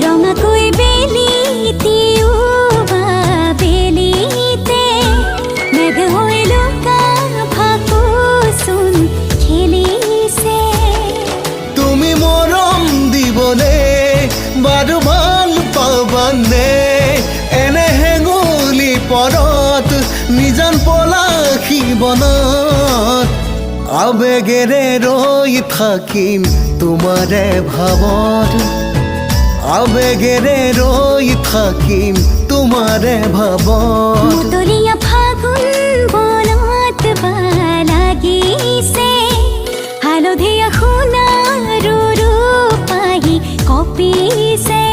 ৰঙাকৈ বেলিতিও বা বেলিতে মেঘ হৈ লুকা ভাকুচোন খেলিছে। তুমি মৰম দিবনে বাৰু ভাল পাবানে এনে হেঙুলি পৰত নিজান পলাশী বনত আবেগেৰে ৰৈ থাকিম তোমাৰে ভাৱত আবেগেৰে ৰৈ থাকিম তোমাৰে ভাৱত মুতলি